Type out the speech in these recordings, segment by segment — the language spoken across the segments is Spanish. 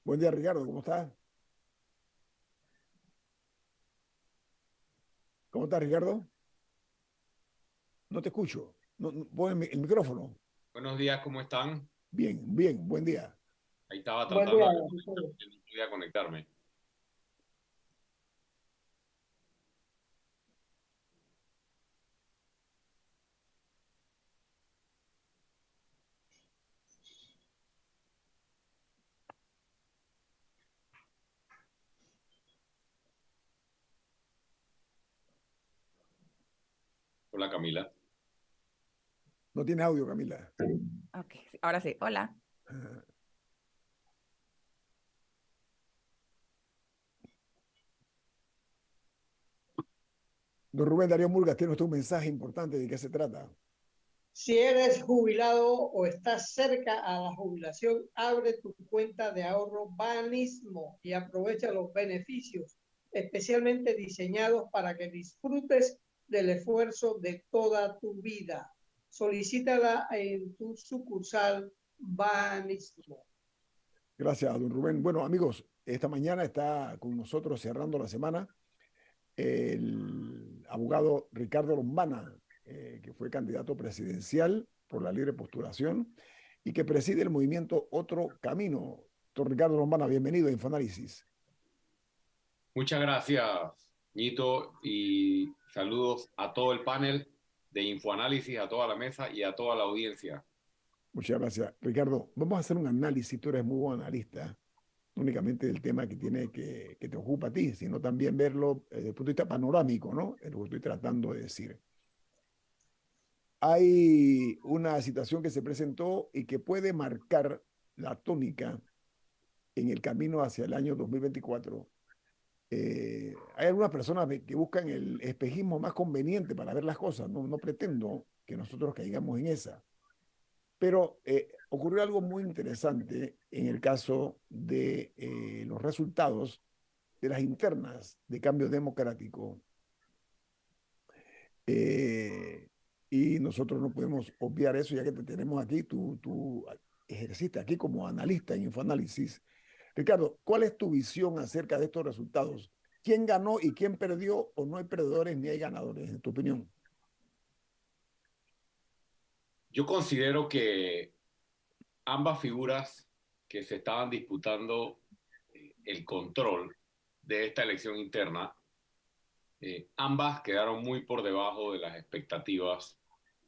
Buen día, Ricardo, ¿cómo estás? ¿Cómo estás, Ricardo? No te escucho. Pon el micrófono. Buenos días, ¿cómo están? Bien, bien, buen día. Ahí estaba Buen día, tratando de Jesús. que no podía conectarme. Hola, Camila. No tiene audio, Camila. Ok, sí, ahora sí. Hola. Ah, Don Rubén Darío Murgas tiene usted un mensaje importante. ¿De qué se trata? Si eres jubilado o estás cerca a la jubilación, abre tu cuenta de ahorro Banismo y aprovecha los beneficios especialmente diseñados para que disfrutes del esfuerzo de toda tu vida. Solicítala en tu sucursal Banismo. Gracias, don Rubén. Bueno, amigos, esta mañana está con nosotros cerrando la semana el abogado Ricardo Lombana, que fue candidato presidencial por la libre postulación y que preside el movimiento Otro Camino. Don Ricardo Lombana, bienvenido a Infoanálisis. Muchas gracias, Ñito, y saludos a todo el panel de Infoanálisis, a toda la mesa y a toda la audiencia. Muchas gracias. Ricardo, vamos a hacer un análisis. Tú eres muy buen analista, no únicamente del tema que que te ocupa a ti, sino también verlo desde el punto de vista panorámico, ¿no? Es lo que estoy tratando de decir. Hay una situación que se presentó y que puede marcar la tónica en el camino hacia el año 2024. Hay algunas personas que buscan el espejismo más conveniente para ver las cosas. No pretendo que nosotros caigamos en esa. Pero ocurrió algo muy interesante en el caso de los resultados de las internas de cambio democrático. Eh, y nosotros no podemos obviar eso ya que te tenemos aquí, tú ejerciste aquí como analista en Infoanálisis. Ricardo, ¿cuál es tu visión acerca de estos resultados? ¿Quién ganó y quién perdió o no hay perdedores ni hay ganadores, en tu opinión? Yo considero que ambas figuras que se estaban disputando el control de esta elección interna, ambas quedaron muy por debajo de las expectativas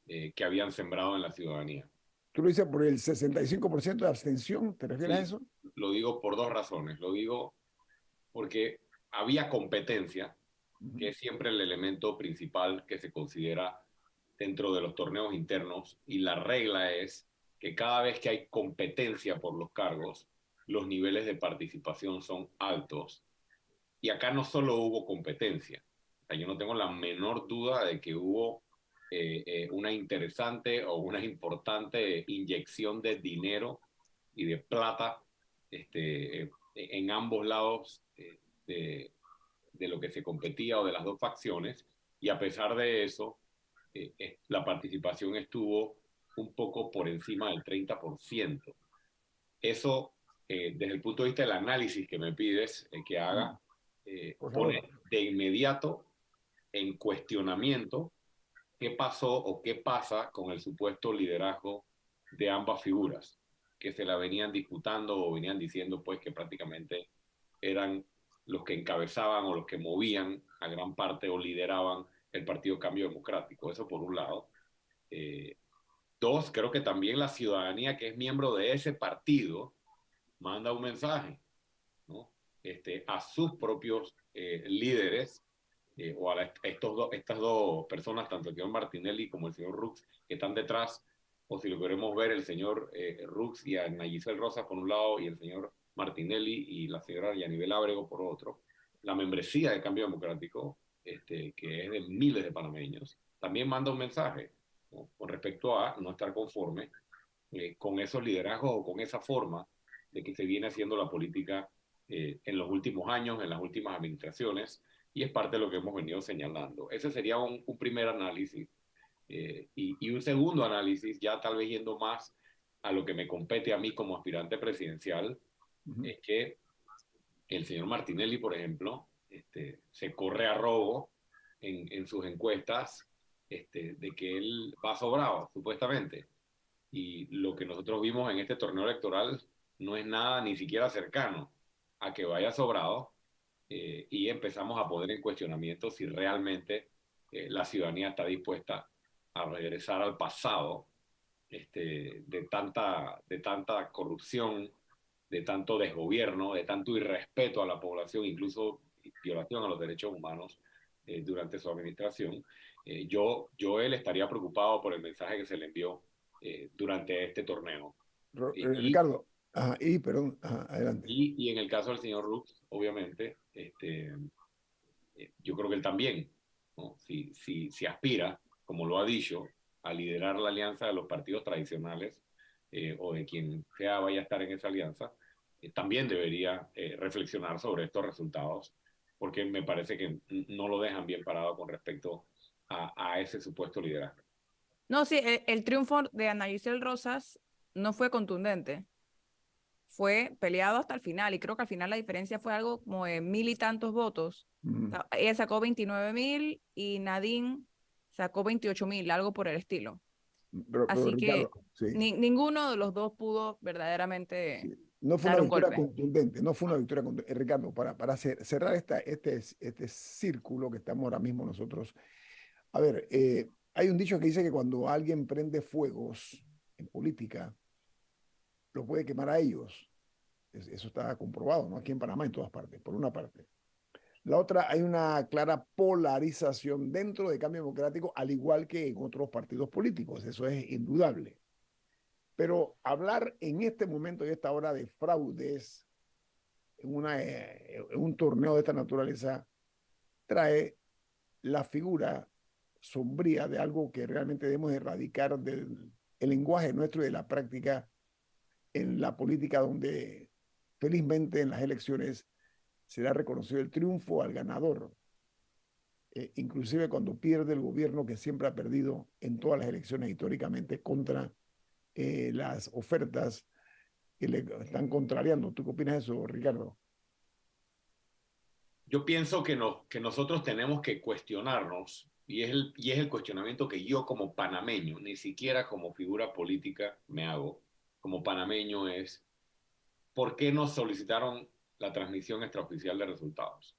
que habían sembrado en la ciudadanía. Tú lo dices por el 65% de abstención, ¿te refieres a Sí, eso? lo digo por dos razones. Lo digo porque había competencia, que Ujú. es siempre el elemento principal que se considera dentro de los torneos internos, y la regla es que cada vez que hay competencia por los cargos, los niveles de participación son altos. Y acá no solo hubo competencia, o sea, yo no tengo la menor duda de que hubo una interesante o una importante inyección de dinero y de plata en ambos lados de lo que se competía o de las dos facciones, y a pesar de eso, la participación estuvo un poco por encima del 30%. Eso, desde el punto de vista del análisis que me pides que haga, Por pone favor. de inmediato en cuestionamiento qué pasó o qué pasa con el supuesto liderazgo de ambas figuras, que se la venían disputando o venían diciendo pues que prácticamente eran los que encabezaban o los que movían a gran parte o lideraban el Partido Cambio Democrático. Eso por un lado. Eh, Dos, creo que también la ciudadanía que es miembro de ese partido manda un mensaje, ¿no? A sus propios líderes o a estas dos personas, tanto el señor Martinelli como el señor Rux, que están detrás, o si lo queremos ver, el señor Rux y a Nayisel Rosas por un lado y el señor Martinelli y la señora Yanibel Ábrego por otro, la membresía de Cambio Democrático, que es de miles de panameños, también manda un mensaje, ¿no? Con respecto a no estar conforme con esos liderazgos o con esa forma de que se viene haciendo la política en los últimos años, en las últimas administraciones, y es parte de lo que hemos venido señalando. Ese sería un primer análisis. Y un segundo análisis, ya tal vez yendo más a lo que me compete a mí como aspirante presidencial, es que el señor Martinelli, por ejemplo, se corre a robo en sus encuestas de que él va sobrado, supuestamente. Y lo que nosotros vimos en este torneo electoral no es nada ni siquiera cercano a que vaya sobrado, y empezamos a poner en cuestionamiento si realmente la ciudadanía está dispuesta a regresar al pasado, de tanta corrupción, de tanto desgobierno, de tanto irrespeto a la población, incluso violación a los derechos humanos durante su administración. Él estaría preocupado por el mensaje que se le envió durante este torneo. Ricardo, perdón, adelante. Y en el caso del señor Rux, obviamente, yo creo que él también, ¿no? Si aspira, como lo ha dicho, a liderar la alianza de los partidos tradicionales, o de quien sea vaya a estar en esa alianza, también debería reflexionar sobre estos resultados, porque me parece que no lo dejan bien parado con respecto a ese supuesto liderazgo. No, sí, el triunfo de Ana Giselle Rosas no fue contundente. Fue peleado hasta el final y creo que al final la diferencia fue algo como de 1.000 y tantos votos. O sea, ella sacó 29.000 y Nadine sacó 28.000, algo por el estilo. Así Ricardo, que sí. ninguno de los dos pudo verdaderamente Sí. No fue dar una un victoria golpe. contundente, no fue una victoria contundente. Ricardo, para cerrar este círculo que estamos ahora mismo nosotros, a ver, hay un dicho que dice que cuando alguien prende fuegos en política, lo puede quemar a ellos. Eso está comprobado, ¿no? Aquí en Panamá, en todas partes, por una parte. La otra, hay una clara polarización dentro de Cambio Democrático, al igual que en otros partidos políticos, eso es indudable. Pero hablar en este momento y esta hora de fraudes en un torneo de esta naturaleza trae la figura sombría de algo que realmente debemos erradicar del el lenguaje nuestro y de la práctica en la política, donde felizmente en las elecciones será reconocido el triunfo al ganador, inclusive cuando pierde el gobierno que siempre ha perdido en todas las elecciones históricamente contra las ofertas que le están contrariando. ¿Tú qué opinas de eso, Ricardo? Yo pienso que nosotros tenemos que cuestionarnos, y es el cuestionamiento que yo como panameño, ni siquiera como figura política me hago, como panameño, es ¿por qué nos solicitaron la transmisión extraoficial de resultados?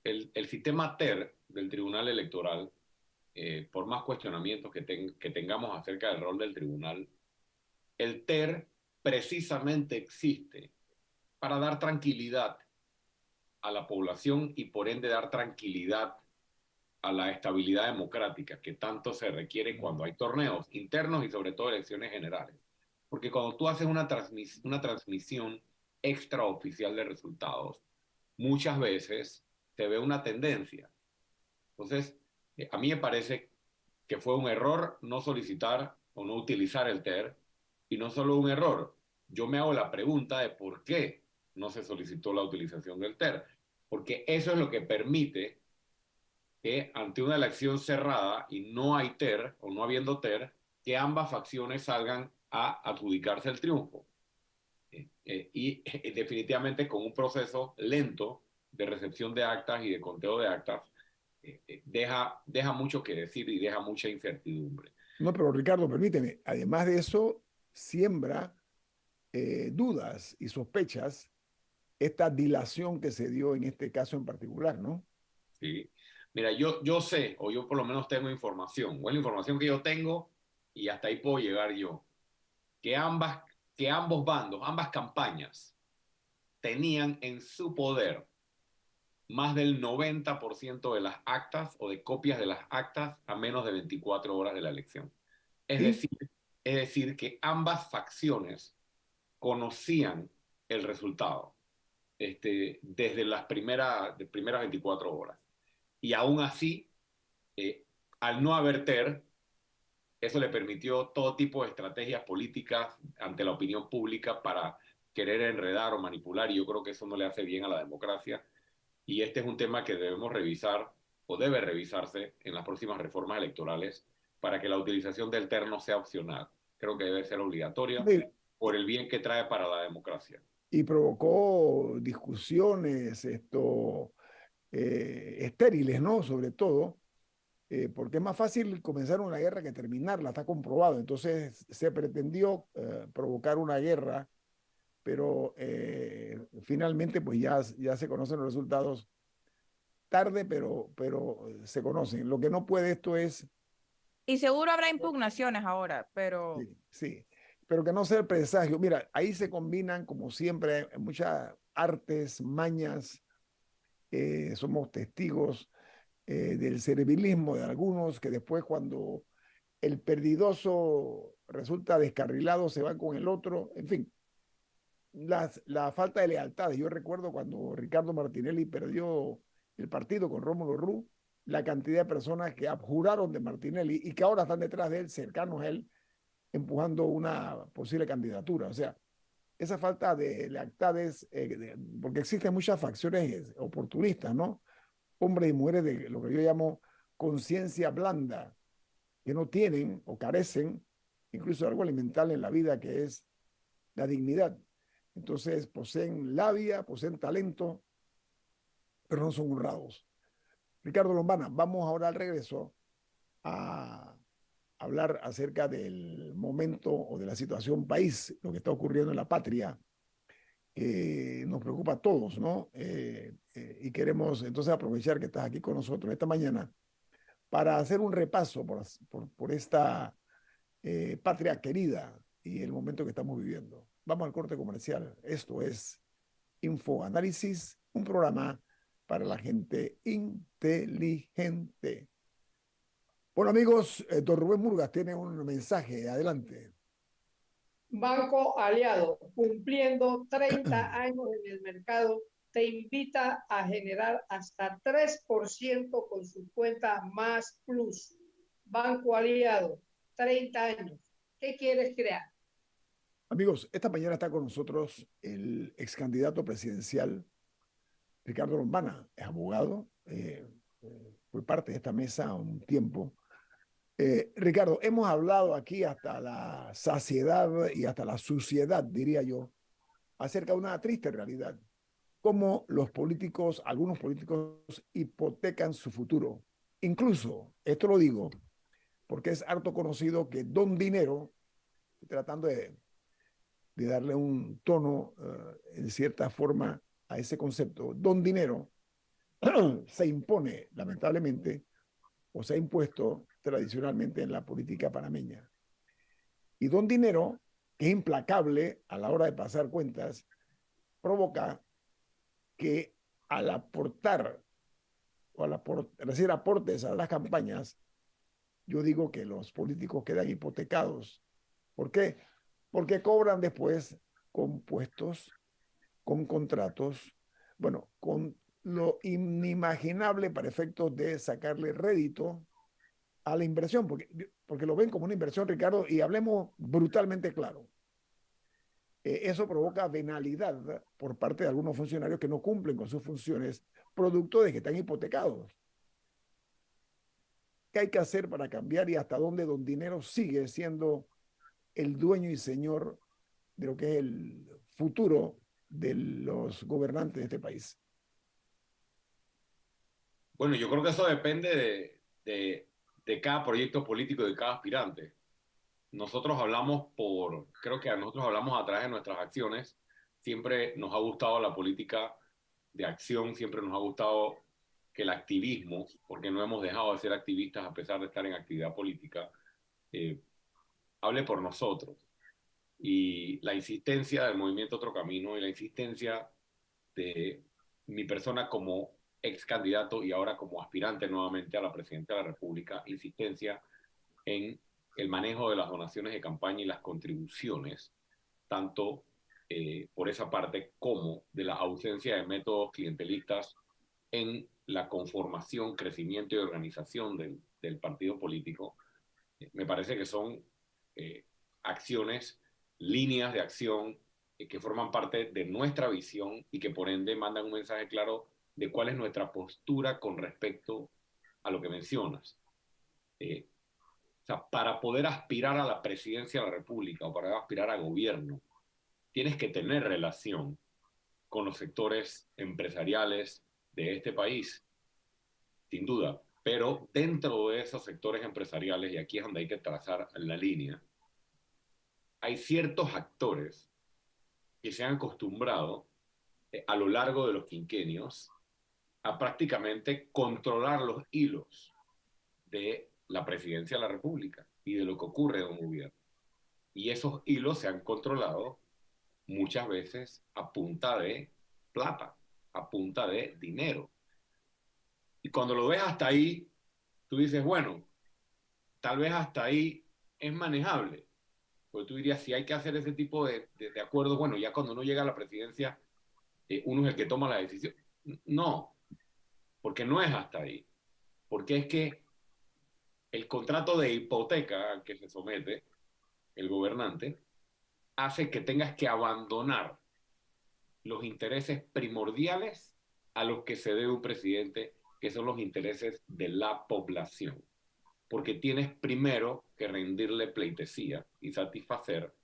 El sistema TER del Tribunal Electoral, por más cuestionamientos que tengamos acerca del rol del tribunal, el TER precisamente existe para dar tranquilidad a la población y por ende dar tranquilidad a la estabilidad democrática que tanto se requiere cuando hay torneos internos y sobre todo elecciones generales. Porque cuando tú haces una transmisión extraoficial de resultados, muchas veces se ve una tendencia. Entonces, a mí me parece que fue un error no solicitar o no utilizar el TER, y no solo un error, yo me hago la pregunta de por qué no se solicitó la utilización del TER, porque eso es lo que permite que ante una elección cerrada y no hay TER o no habiendo TER, que ambas facciones salgan a adjudicarse el triunfo. Definitivamente con un proceso lento de recepción de actas y de conteo de actas, deja mucho que decir y deja mucha incertidumbre. No, pero Ricardo, permíteme, además de eso, siembra dudas y sospechas esta dilación que se dio en este caso en particular, ¿no? ¿Sí? Mira, yo sé, o yo por lo menos tengo información, o es la información que yo tengo, y hasta ahí puedo llegar yo, que ambos bandos, ambas campañas, tenían en su poder más del 90% de las actas o de copias de las actas a menos de 24 horas de la elección. Es decir, es decir, que ambas facciones conocían el resultado desde las primeras 24 horas. Y aún así, al no haber TER, eso le permitió todo tipo de estrategias políticas ante la opinión pública para querer enredar o manipular, y yo creo que eso no le hace bien a la democracia. Y este es un tema que debemos revisar o debe revisarse en las próximas reformas electorales para que la utilización del TER no sea opcional. Creo que debe ser obligatoria por el bien que trae para la democracia. y provocó discusiones estériles, ¿no? Sobre todo, porque es más fácil comenzar una guerra que terminarla, está comprobado. Entonces se pretendió provocar una guerra, pero finalmente pues ya se conocen los resultados tarde, pero se conocen. Lo que no puede esto es... Y seguro habrá impugnaciones ahora, pero Sí, sí, pero que no sea el presagio. Mira, ahí se combinan, como siempre, muchas artes, mañas, somos testigos del servilismo de algunos que después cuando el perdidoso resulta descarrilado se va con el otro, en fin, la falta de lealtad. Yo recuerdo cuando Ricardo Martinelli perdió el partido con Rómulo Rú, la cantidad de personas que abjuraron de Martinelli y que ahora están detrás de él, cercanos a él, empujando una posible candidatura. O sea, esa falta de lealtades, porque existen muchas facciones oportunistas, ¿no? Hombres y mujeres de lo que yo llamo conciencia blanda, que no tienen o carecen incluso de algo elemental en la vida que es la dignidad. Entonces poseen labia, poseen talento, pero no son honrados. Ricardo Lombana, vamos ahora al regreso a hablar acerca del momento o de la situación país, lo que está ocurriendo en la patria, nos preocupa a todos, ¿no? Y queremos entonces aprovechar que estás aquí con nosotros esta mañana para hacer un repaso por esta patria querida y el momento que estamos viviendo. Vamos al corte comercial. Esto es Infoanálisis, un programa para la gente inteligente. Bueno, amigos, don Rubén Murgas tiene un mensaje. Adelante. Banco Aliado, cumpliendo 30 años en el mercado, te invita a generar hasta 3% con su cuenta Más Plus. Banco Aliado, 30 años. ¿Qué quieres crear? Amigos, esta mañana está con nosotros el ex candidato presidencial Ricardo Lombana, es abogado, fue parte de esta mesa un tiempo. Ricardo, hemos hablado aquí hasta la saciedad y hasta la suciedad, diría yo, acerca de una triste realidad, cómo los políticos, algunos políticos, hipotecan su futuro. Incluso, esto lo digo, porque es harto conocido que Don Dinero, tratando de darle un tono, en cierta forma, a ese concepto, Don Dinero se impone, lamentablemente, o se ha impuesto tradicionalmente en la política panameña. Y Don Dinero, que es implacable a la hora de pasar cuentas, provoca que al aportar o al hacer aportes a las campañas, yo digo que los políticos quedan hipotecados. ¿Por qué? Porque cobran después con puestos, con contratos, bueno, con lo inimaginable para efectos de sacarle rédito a la inversión, porque lo ven como una inversión, Ricardo, y hablemos brutalmente claro. Eso provoca venalidad por parte de algunos funcionarios que no cumplen con sus funciones, producto de que están hipotecados. ¿Qué hay que hacer para cambiar y hasta dónde Don Dinero sigue siendo el dueño y señor de lo que es el futuro de los gobernantes de este país? Bueno, yo creo que eso depende de cada proyecto político, de cada aspirante. Nosotros hablamos creo que a nosotros hablamos a través de nuestras acciones. Siempre nos ha gustado la política de acción, siempre nos ha gustado que el activismo, porque no hemos dejado de ser activistas a pesar de estar en actividad política, eh, hable por nosotros. Y la insistencia del movimiento Otro Camino y la insistencia de mi persona como ex candidato y ahora como aspirante nuevamente a la presidencia de la República, insistencia en el manejo de las donaciones de campaña y las contribuciones, tanto por esa parte como de la ausencia de métodos clientelistas en la conformación, crecimiento y organización del partido político. Me parece que son eh, acciones, líneas de acción que forman parte de nuestra visión y que por ende mandan un mensaje claro de cuál es nuestra postura con respecto a lo que mencionas. O sea, para poder aspirar a la presidencia de la República o para aspirar a gobierno, tienes que tener relación con los sectores empresariales de este país, sin duda. Pero dentro de esos sectores empresariales, y aquí es donde hay que trazar la línea, hay ciertos actores que se han acostumbrado a lo largo de los quinquenios a prácticamente controlar los hilos de la presidencia de la República y de lo que ocurre en un gobierno. Y esos hilos se han controlado muchas veces a punta de plata, a punta de dinero. Y cuando lo ves hasta ahí, tú dices, bueno, tal vez hasta ahí es manejable. Porque tú dirías, si hay que hacer ese tipo de acuerdos, bueno, ya cuando uno llega a la presidencia, uno es el que toma la decisión. No, porque no es hasta ahí. Porque es que el contrato de hipoteca al que se somete el gobernante hace que tengas que abandonar los intereses primordiales a los que se debe un presidente, que son los intereses de la población. Porque tienes primero que rendirle pleitesía y satisfacer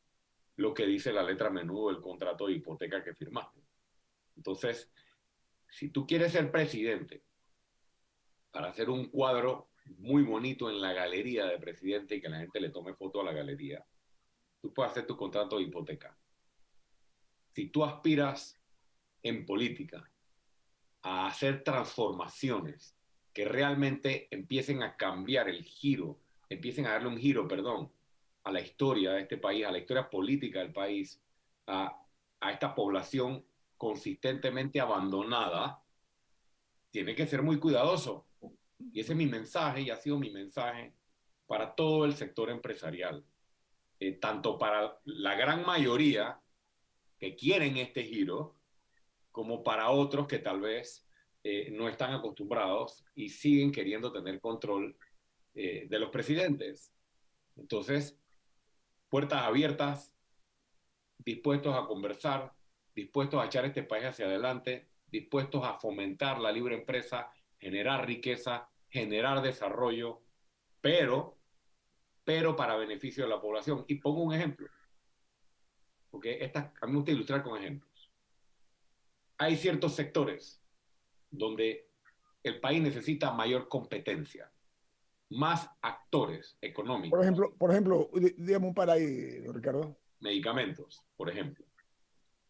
lo que dice la letra menudo del contrato de hipoteca que firmaste. Entonces, si tú quieres ser presidente para hacer un cuadro muy bonito en la galería de presidente y que la gente le tome foto a la galería, tú puedes hacer tu contrato de hipoteca. Si tú aspiras en política a hacer transformaciones que realmente empiecen a cambiar el giro, empiecen a darle un giro, perdón, a la historia de este país, a la historia política del país, a esta población consistentemente abandonada, tiene que ser muy cuidadoso. Y ese es mi mensaje y ha sido mi mensaje para todo el sector empresarial, tanto para la gran mayoría que quieren este giro, como para otros que tal vez no están acostumbrados y siguen queriendo tener control de los presidentes. Entonces, puertas abiertas, dispuestos a conversar, dispuestos a echar este país hacia adelante, dispuestos a fomentar la libre empresa, generar riqueza, generar desarrollo, pero para beneficio de la población. Y pongo un ejemplo, porque a mí me gusta ilustrar con ejemplos. Hay ciertos sectores donde el país necesita mayor competencia, más actores económicos. Por ejemplo, digamos un par ahí, Ricardo. Medicamentos, por ejemplo.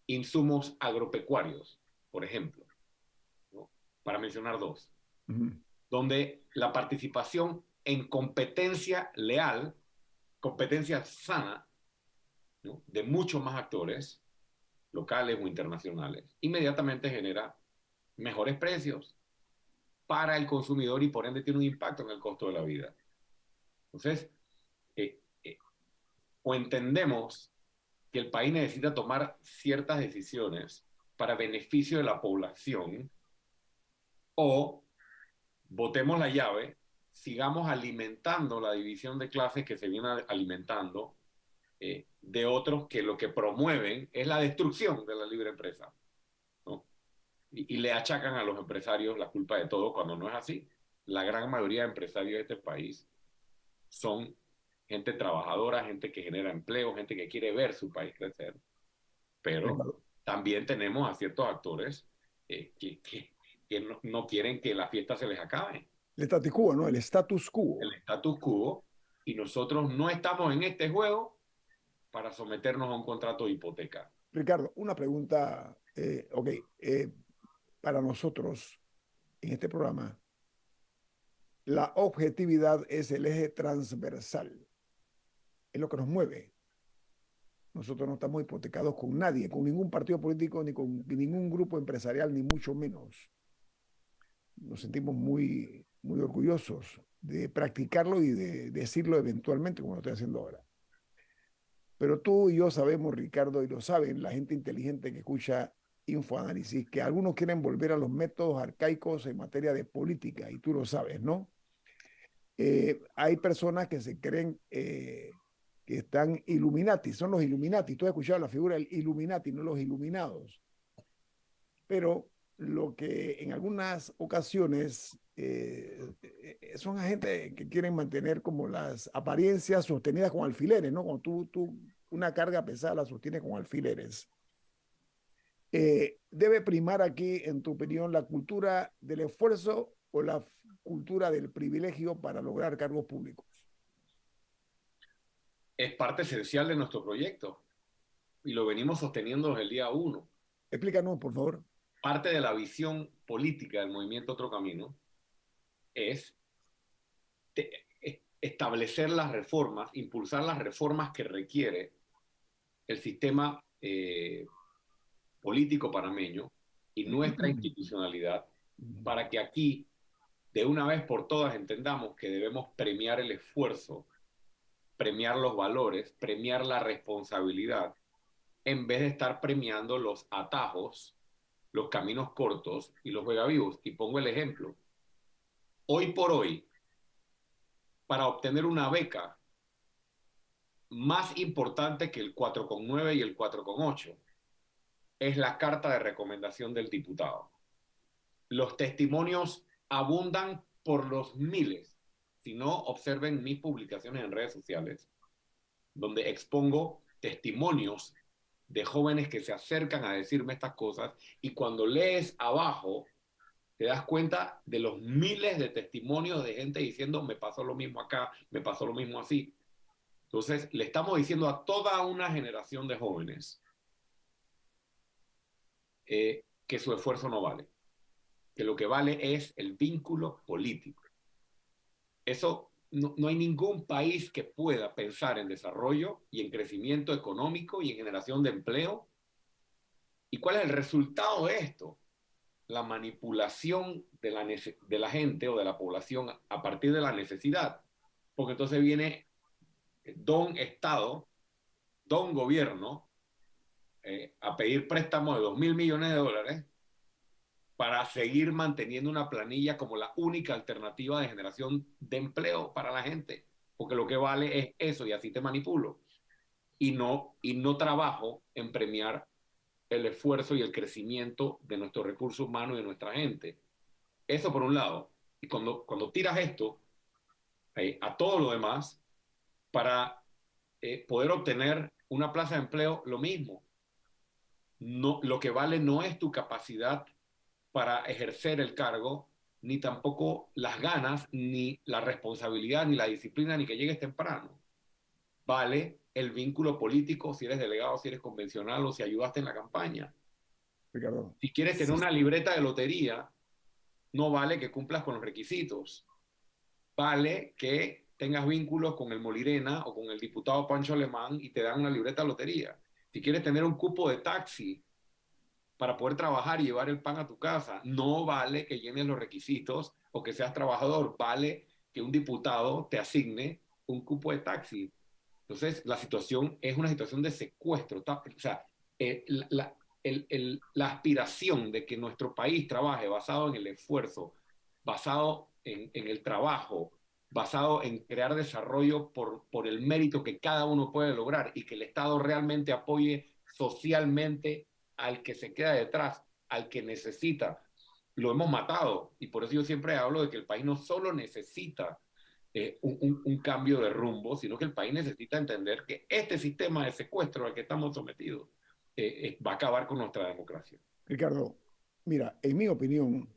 Insumos agropecuarios, por ejemplo, ¿no? Para mencionar dos. Donde la participación en competencia leal, competencia sana, ¿no? De muchos más actores, locales o internacionales, inmediatamente genera mejores precios para el consumidor y por ende tiene un impacto en el costo de la vida. Entonces, o entendemos que el país necesita tomar ciertas decisiones para beneficio de la población, o botemos la llave, sigamos alimentando la división de clases que se viene alimentando de otros que lo que promueven es la destrucción de la libre empresa, ¿no? Y le achacan a los empresarios la culpa de todo cuando no es así. La gran mayoría de empresarios de este país son gente trabajadora, gente que genera empleo, gente que quiere ver su país crecer. Pero también tenemos a ciertos actores que no quieren que la fiesta se les acabe. El status quo, ¿no? El status quo. El status quo. Y nosotros no estamos en este juego para someternos a un contrato de hipoteca. Ricardo, una pregunta. Para nosotros, en este programa, la objetividad es el eje transversal. Es lo que nos mueve. Nosotros no estamos hipotecados con nadie, con ningún partido político, ni con ningún grupo empresarial, ni mucho menos. Nos sentimos muy, muy orgullosos de practicarlo y de decirlo eventualmente, como lo estoy haciendo ahora. Pero tú y yo sabemos, Ricardo, y lo saben la gente inteligente que escucha Infoanálisis, que algunos quieren volver a los métodos arcaicos en materia de política, y tú lo sabes, ¿no? Hay personas que se creen que están Illuminati, son los Illuminati. Tú has escuchado la figura del Illuminati, no los iluminados. Pero lo que en algunas ocasiones son agentes que quieren mantener como las apariencias sostenidas con alfileres, ¿no? Cuando tú una carga pesada la sostiene con alfileres. ¿Debe primar aquí, en tu opinión, la cultura del esfuerzo o la cultura del privilegio para lograr cargos públicos? Es parte esencial de nuestro proyecto y lo venimos sosteniendo desde el día uno. Explícanos, por favor. Parte de la visión política del movimiento Otro Camino es establecer las reformas, impulsar las reformas que requiere el sistema político panameño y nuestra institucionalidad para que aquí, de una vez por todas, entendamos que debemos premiar el esfuerzo, premiar los valores, premiar la responsabilidad, en vez de estar premiando los atajos, los caminos cortos y los juegavivos. Y pongo el ejemplo. Hoy por hoy, para obtener una beca más importante que el 4,9 y el 4,8 es la carta de recomendación del diputado. Los testimonios abundan por los miles. Si no, observen mis publicaciones en redes sociales, donde expongo testimonios de jóvenes que se acercan a decirme estas cosas, y cuando lees abajo te das cuenta de los miles de testimonios de gente diciendo me pasó lo mismo acá, me pasó lo mismo así. Entonces le estamos diciendo a toda una generación de jóvenes que su esfuerzo no vale, que lo que vale es el vínculo político. Eso no hay ningún país que pueda pensar en desarrollo y en crecimiento económico y en generación de empleo. ¿Y cuál es el resultado de esto? La manipulación de la gente o de la población a partir de la necesidad. Porque entonces viene don Estado, don Gobierno, a pedir préstamos de 2.000 millones de dólares para seguir manteniendo una planilla como la única alternativa de generación de empleo para la gente. Porque lo que vale es eso y así te manipulo. Y no trabajo en premiar el esfuerzo y el crecimiento de nuestro recurso humano y de nuestra gente. Eso por un lado. Y cuando tiras esto a todo lo demás, para poder obtener una plaza de empleo, lo mismo. No, lo que vale no es tu capacidad para ejercer el cargo, ni tampoco las ganas, ni la responsabilidad, ni la disciplina, ni que llegues temprano. Vale el vínculo político, si eres delegado, si eres convencional o si ayudaste en la campaña. Ricardo. Si quieres tener una libreta de lotería, no vale que cumplas con los requisitos. Vale que tengas vínculos con el Molirena o con el diputado Pancho Alemán y te dan una libreta de lotería. Si quieres tener un cupo de taxi para poder trabajar y llevar el pan a tu casa, no vale que llenes los requisitos o que seas trabajador. Vale que un diputado te asigne un cupo de taxi. Entonces, la situación es una situación de secuestro. O sea, la aspiración de que nuestro país trabaje basado en el esfuerzo, basado en el trabajo, basado en crear desarrollo por el mérito que cada uno puede lograr y que el Estado realmente apoye socialmente al que se queda detrás, al que necesita. Lo hemos matado y por eso yo siempre hablo de que el país no solo necesita un cambio de rumbo, sino que el país necesita entender que este sistema de secuestro al que estamos sometidos va a acabar con nuestra democracia. Ricardo, mira, en mi opinión,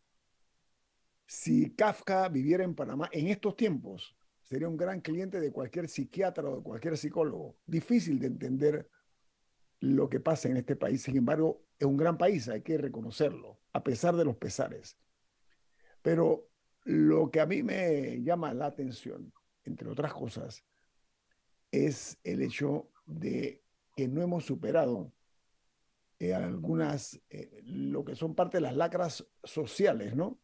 si Kafka viviera en Panamá en estos tiempos, sería un gran cliente de cualquier psiquiatra o de cualquier psicólogo. Difícil de entender lo que pasa en este país. Sin embargo, es un gran país, hay que reconocerlo, a pesar de los pesares. Pero lo que a mí me llama la atención, entre otras cosas, es el hecho de que no hemos superado lo que son parte de las lacras sociales, ¿no?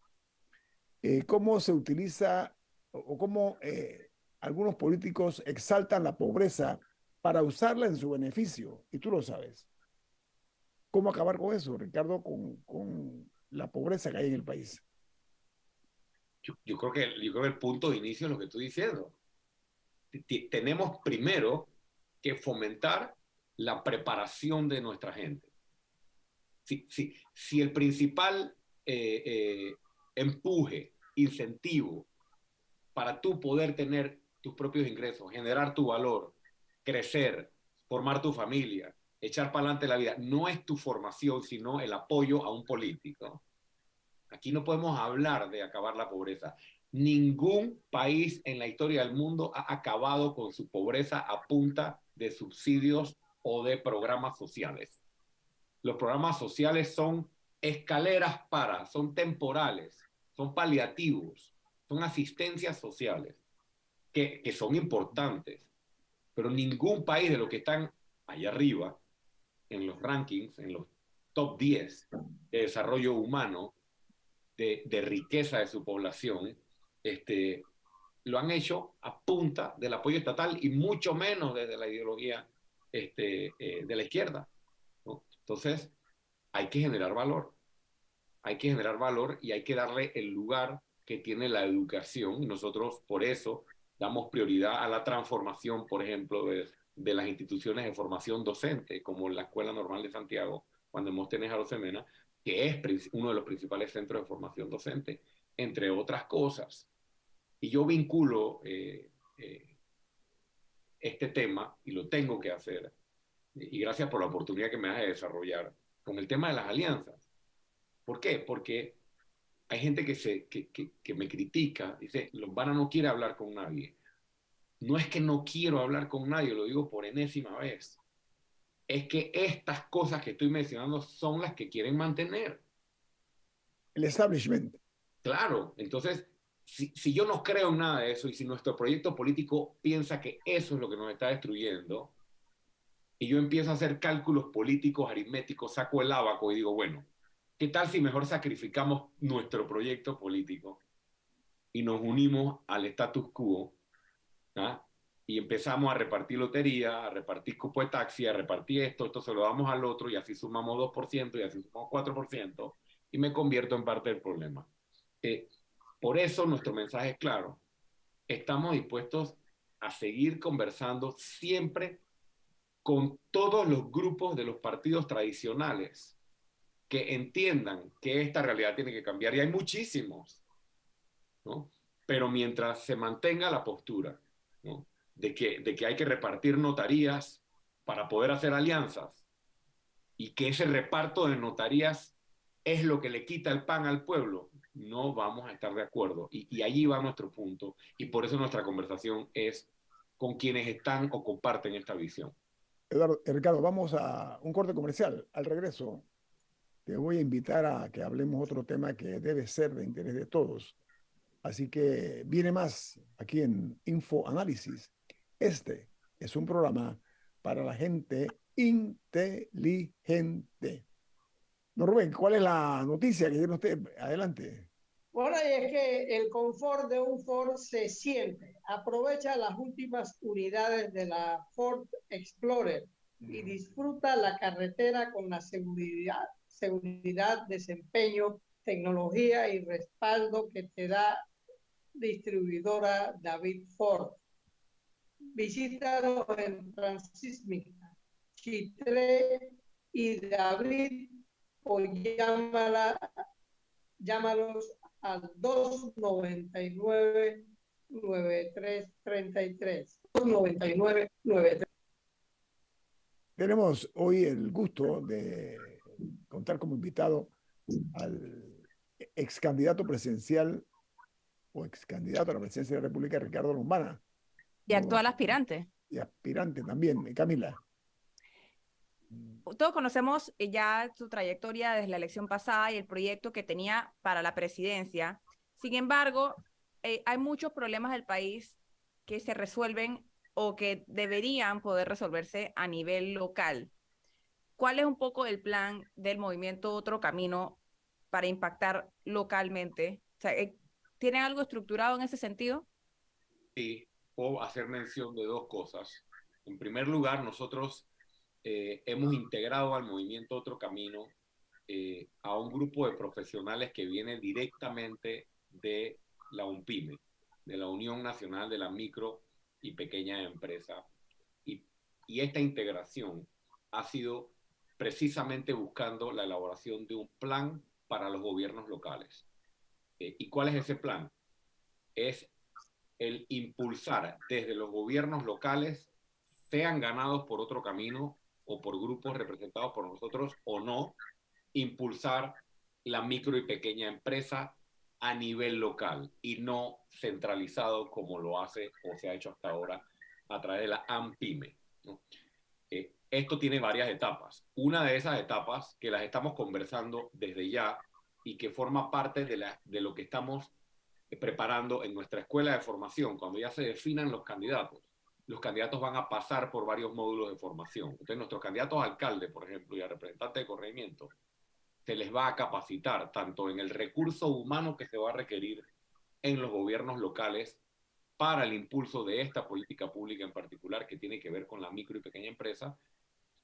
Cómo se utiliza o cómo algunos políticos exaltan la pobreza para usarla en su beneficio, y tú lo sabes. ¿Cómo acabar con eso, Ricardo, con la pobreza que hay en el país? Yo creo que el punto de inicio es lo que estoy diciendo. Tenemos primero que fomentar la preparación de nuestra gente. Si el principal empuje, incentivo para tú poder tener tus propios ingresos, generar tu valor, crecer, formar tu familia, echar para adelante la vida. No es tu formación, sino el apoyo a un político. Aquí no podemos hablar de acabar la pobreza. Ningún país en la historia del mundo ha acabado con su pobreza a punta de subsidios o de programas sociales. Los programas sociales son escaleras son temporales, son paliativos, son asistencias sociales, que son importantes, pero ningún país de los que están allá arriba, en los rankings, en los top 10 de desarrollo humano, de riqueza de su población, lo han hecho a punta del apoyo estatal y mucho menos desde la ideología de la izquierda, ¿no? Entonces, hay que generar valor. Hay que generar valor y hay que darle el lugar que tiene la educación. Y nosotros, por eso, damos prioridad a la transformación, por ejemplo, de las instituciones de formación docente, como la Escuela Normal de Santiago, cuando Demóstenes Arosemena, que es uno de los principales centros de formación docente, entre otras cosas. Y yo vinculo este tema, y lo tengo que hacer, y gracias por la oportunidad que me das de desarrollar, con el tema de las alianzas. ¿Por qué? Porque hay gente que me critica, dice, Lombana no quiere hablar con nadie. No es que no quiero hablar con nadie, lo digo por enésima vez. Es que estas cosas que estoy mencionando son las que quieren mantener. El establishment. Claro, entonces, si yo no creo en nada de eso y si nuestro proyecto político piensa que eso es lo que nos está destruyendo, y yo empiezo a hacer cálculos políticos, aritméticos, saco el ábaco y digo, bueno, ¿qué tal si mejor sacrificamos nuestro proyecto político y nos unimos al status quo, ¿ah? Y empezamos a repartir lotería, a repartir cupo de taxi, a repartir esto se lo damos al otro y así sumamos 2% y así sumamos 4% y me convierto en parte del problema? Por eso nuestro mensaje es claro. Estamos dispuestos a seguir conversando siempre con todos los grupos de los partidos tradicionales que entiendan que esta realidad tiene que cambiar, y hay muchísimos, ¿no? Pero mientras se mantenga la postura, ¿no? de que hay que repartir notarías para poder hacer alianzas, y que ese reparto de notarías es lo que le quita el pan al pueblo, no vamos a estar de acuerdo. Y allí va nuestro punto, y por eso nuestra conversación es con quienes están o comparten esta visión. Ricardo, vamos a un corte comercial. Al regreso, te voy a invitar a que hablemos otro tema que debe ser de interés de todos. Así que viene más aquí en Info Análisis. Este es un programa para la gente inteligente. Don Rubén, ¿cuál es la noticia que tiene usted? Adelante. Bueno, y es que el confort de un Ford se siente. Aprovecha las últimas unidades de la Ford Explorer y disfruta la carretera con la seguridad, desempeño, tecnología y respaldo que te da distribuidora David Ford. Visítanos en Transísmica, Chitré y David, o llámalos al 299-9333. 299-93. Tenemos hoy el gusto de contar como invitado al ex candidato presidencial o ex candidato a la presidencia de la República, Ricardo Lombana. Y actual aspirante. Y aspirante también, Camila. Todos conocemos ya su trayectoria desde la elección pasada y el proyecto que tenía para la presidencia. Sin embargo, hay muchos problemas del país que se resuelven o que deberían poder resolverse a nivel local. ¿Cuál es un poco el plan del movimiento Otro Camino para impactar localmente? O sea, ¿tienen algo estructurado en ese sentido? Sí, puedo hacer mención de dos cosas. En primer lugar, nosotros hemos integrado al movimiento Otro Camino a un grupo de profesionales que viene directamente de la UNPYME, de la Unión Nacional de la Micro y Pequeña Empresa. Y esta integración ha sido precisamente buscando la elaboración de un plan para los gobiernos locales. ¿Y cuál es ese plan? Es el impulsar desde los gobiernos locales sean ganados por otro camino o por grupos representados por nosotros o no, impulsar la micro y pequeña empresa a nivel local y no centralizado como lo hace o se ha hecho hasta ahora a través de la AMPYME, ¿no? Esto tiene varias etapas. Una de esas etapas que las estamos conversando desde ya y que forma parte de lo que estamos preparando en nuestra escuela de formación, cuando ya se definan los candidatos van a pasar por varios módulos de formación. Entonces, nuestros candidatos a alcalde, por ejemplo, y a representante de corregimiento, se les va a capacitar tanto en el recurso humano que se va a requerir en los gobiernos locales para el impulso de esta política pública en particular que tiene que ver con la micro y pequeña empresa.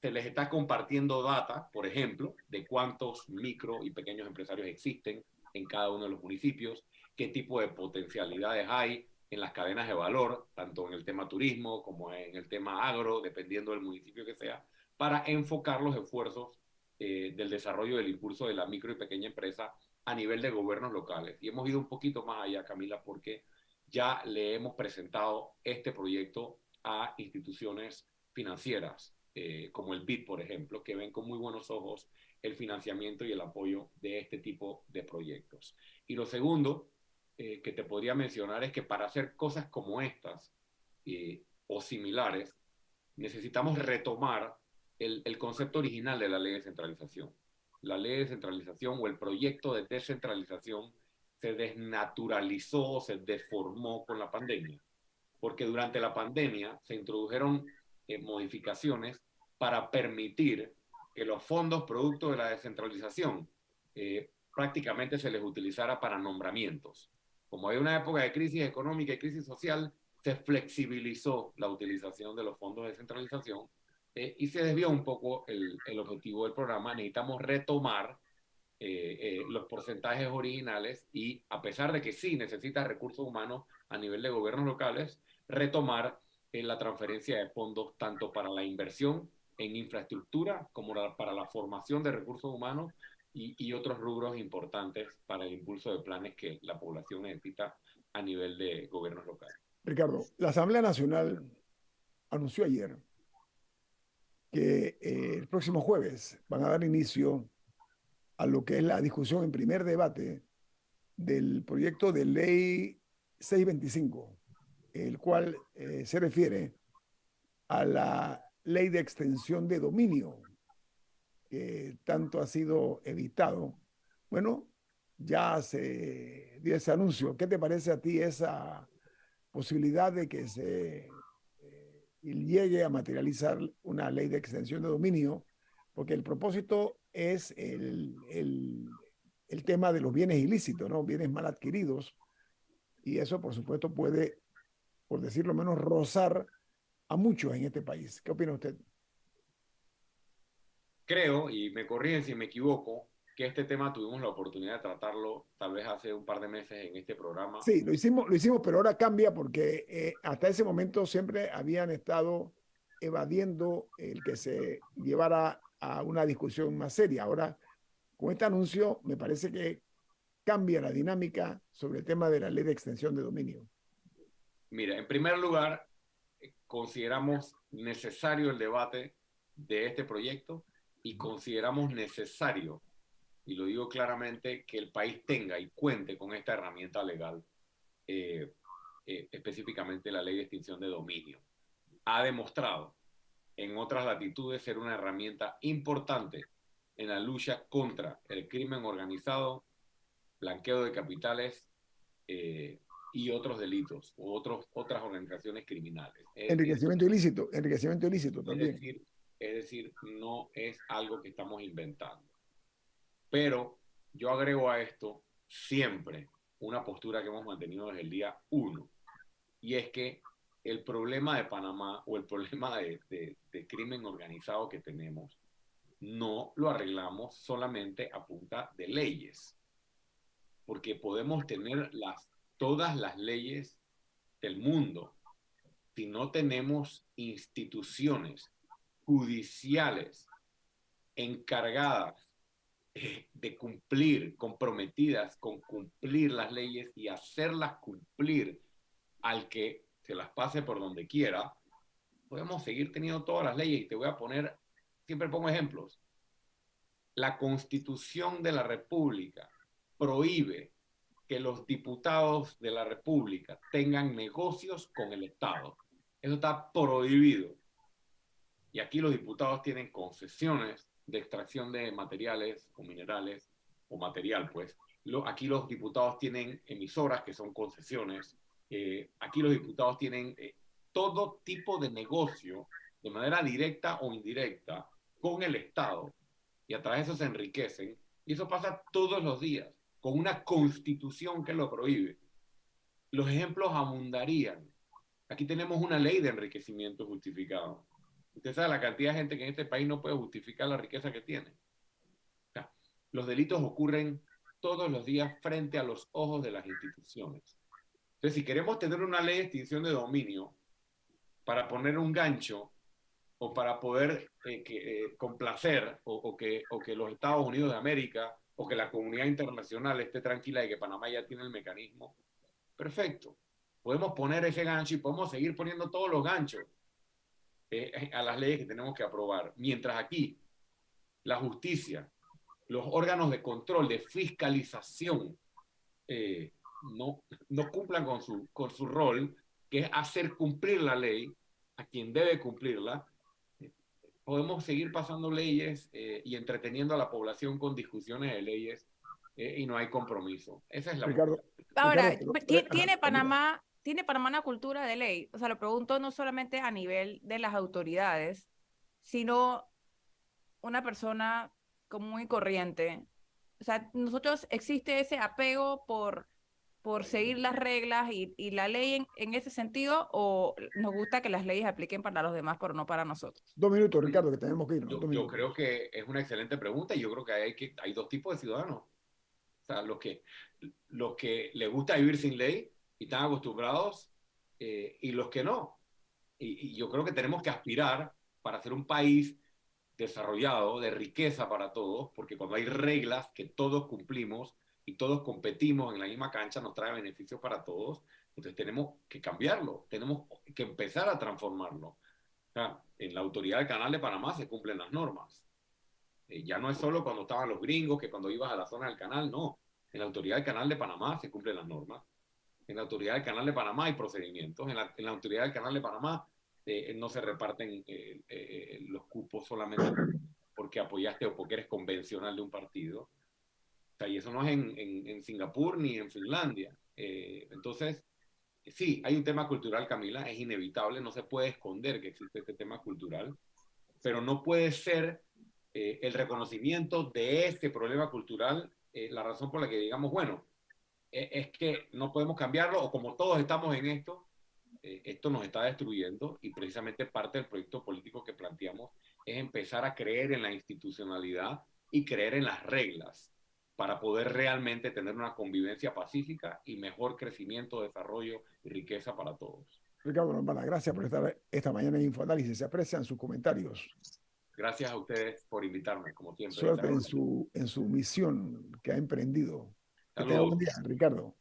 Se les está compartiendo data, por ejemplo, de cuántos micro y pequeños empresarios existen en cada uno de los municipios, qué tipo de potencialidades hay en las cadenas de valor, tanto en el tema turismo como en el tema agro, dependiendo del municipio que sea, para enfocar los esfuerzos del desarrollo del impulso de la micro y pequeña empresa a nivel de gobiernos locales. Y hemos ido un poquito más allá, Camila, porque ya le hemos presentado este proyecto a instituciones financieras, como el BID, por ejemplo, que ven con muy buenos ojos el financiamiento y el apoyo de este tipo de proyectos. Y lo segundo que te podría mencionar es que para hacer cosas como estas o similares, necesitamos retomar el concepto original de la ley de centralización. La ley de centralización o el proyecto de descentralización se desnaturalizó, se deformó con la pandemia, porque durante la pandemia se introdujeron modificaciones para permitir que los fondos producto de la descentralización prácticamente se les utilizara para nombramientos. Como hay una época de crisis económica y crisis social, se flexibilizó la utilización de los fondos de descentralización y se desvió un poco el objetivo del programa. Necesitamos retomar los porcentajes originales y, a pesar de que sí necesita recursos humanos a nivel de gobiernos locales, retomar la transferencia de fondos tanto para la inversión en infraestructura como para la formación de recursos humanos y otros rubros importantes para el impulso de planes que la población necesita a nivel de gobiernos locales. Ricardo, la Asamblea Nacional anunció ayer que el próximo jueves van a dar inicio a lo que es la discusión en primer debate del proyecto de ley 625, el cual se refiere a la ley de extensión de dominio que tanto ha sido evitado. Bueno, ya se dio ese anuncio. ¿Qué te parece a ti esa posibilidad de que se llegue a materializar una ley de extensión de dominio? Porque el propósito es el tema de los bienes ilícitos, ¿no? Bienes mal adquiridos. Y eso, por supuesto, puede, por decirlo menos, rozar a muchos en este país. ¿Qué opina usted? Creo, y me corrigen si me equivoco, que este tema tuvimos la oportunidad de tratarlo tal vez hace un par de meses en este programa. Sí, lo hicimos, pero ahora cambia porque hasta ese momento siempre habían estado evadiendo el que se llevara a una discusión más seria. Ahora, con este anuncio, me parece que cambia la dinámica sobre el tema de la ley de extensión de dominio. Mira, en primer lugar, consideramos necesario el debate de este proyecto y consideramos necesario, y lo digo claramente, que el país tenga y cuente con esta herramienta legal, específicamente la ley de extinción de dominio. Ha demostrado en otras latitudes ser una herramienta importante en la lucha contra el crimen organizado, blanqueo de capitales y otros delitos u otras organizaciones criminales. Enriquecimiento ilícito también. Es decir, no es algo que estamos inventando. Pero yo agrego a esto siempre una postura que hemos mantenido desde el día 1, y es que el problema de Panamá o el problema de crimen organizado que tenemos no lo arreglamos solamente a punta de leyes, porque podemos tener todas las leyes del mundo si no tenemos instituciones judiciales encargadas de cumplir, comprometidas con cumplir las leyes y hacerlas cumplir al que se las pase por donde quiera. podemos seguir teniendo todas las leyes y te voy a poner, siempre pongo ejemplos. La Constitución de la República prohíbe que los diputados de la República tengan negocios con el Estado. Eso está prohibido. Y aquí los diputados tienen concesiones de extracción de materiales o minerales, o material, pues. Aquí los diputados tienen emisoras que son concesiones. Aquí los diputados tienen todo tipo de negocio, de manera directa o indirecta, con el Estado. Y a través de eso se enriquecen. Y eso pasa todos los días, con una constitución que lo prohíbe. Los ejemplos abundarían. Aquí tenemos una ley de enriquecimiento justificado. Usted sabe la cantidad de gente que en este país no puede justificar la riqueza que tiene. O sea, los delitos ocurren todos los días frente a los ojos de las instituciones. Entonces, si queremos tener una ley de extinción de dominio para poner un gancho o para poder complacer o que los Estados Unidos de América o que la comunidad internacional esté tranquila de que Panamá ya tiene el mecanismo, perfecto. Podemos poner ese gancho y podemos seguir poniendo todos los ganchos a las leyes que tenemos que aprobar. Mientras aquí la justicia, los órganos de control, de fiscalización, no cumplan con su rol, que es hacer cumplir la ley a quien debe cumplirla, podemos seguir pasando leyes y entreteniendo a la población con discusiones de leyes y no hay compromiso. Esa es la Ricardo, Ahora, Ricardo, ¿tiene Panamá una cultura de ley? O sea, lo pregunto no solamente a nivel de las autoridades, sino una persona común y corriente. O sea, nosotros existe ese apego por seguir las reglas y la ley en ese sentido, o nos gusta que las leyes apliquen para los demás, pero no para nosotros. 2 minutos, Ricardo, que tenemos que irnos. Yo creo que es una excelente pregunta y yo creo que hay dos tipos de ciudadanos. O sea, los que les gusta vivir sin ley y están acostumbrados y los que no. Y yo creo que tenemos que aspirar para ser un país desarrollado, de riqueza para todos, porque cuando hay reglas que todos cumplimos y todos competimos en la misma cancha, nos trae beneficios para todos. Entonces tenemos que cambiarlo, tenemos que empezar a transformarlo. O sea, en la Autoridad del Canal de Panamá se cumplen las normas. Ya no es solo cuando estaban los gringos, que cuando ibas a la zona del canal, no. En la Autoridad del Canal de Panamá se cumplen las normas. En la Autoridad del Canal de Panamá hay procedimientos. En la Autoridad del Canal de Panamá no se reparten los cupos solamente porque apoyaste o porque eres convencional de un partido. O sea, y eso no es en Singapur ni en Finlandia. Entonces, sí, hay un tema cultural, Camila, es inevitable, no se puede esconder que existe este tema cultural, pero no puede ser el reconocimiento de este problema cultural la razón por la que digamos, bueno, es que no podemos cambiarlo, o como todos estamos en esto, esto nos está destruyendo, y precisamente parte del proyecto político que planteamos es empezar a creer en la institucionalidad y creer en las reglas para poder realmente tener una convivencia pacífica y mejor crecimiento, desarrollo y riqueza para todos. Ricardo Lombana, gracias por estar esta mañana en Infoanálisis. Se aprecian sus comentarios. Gracias a ustedes por invitarme, como siempre. Suerte en su misión que ha emprendido. Que tenga buen día, Ricardo.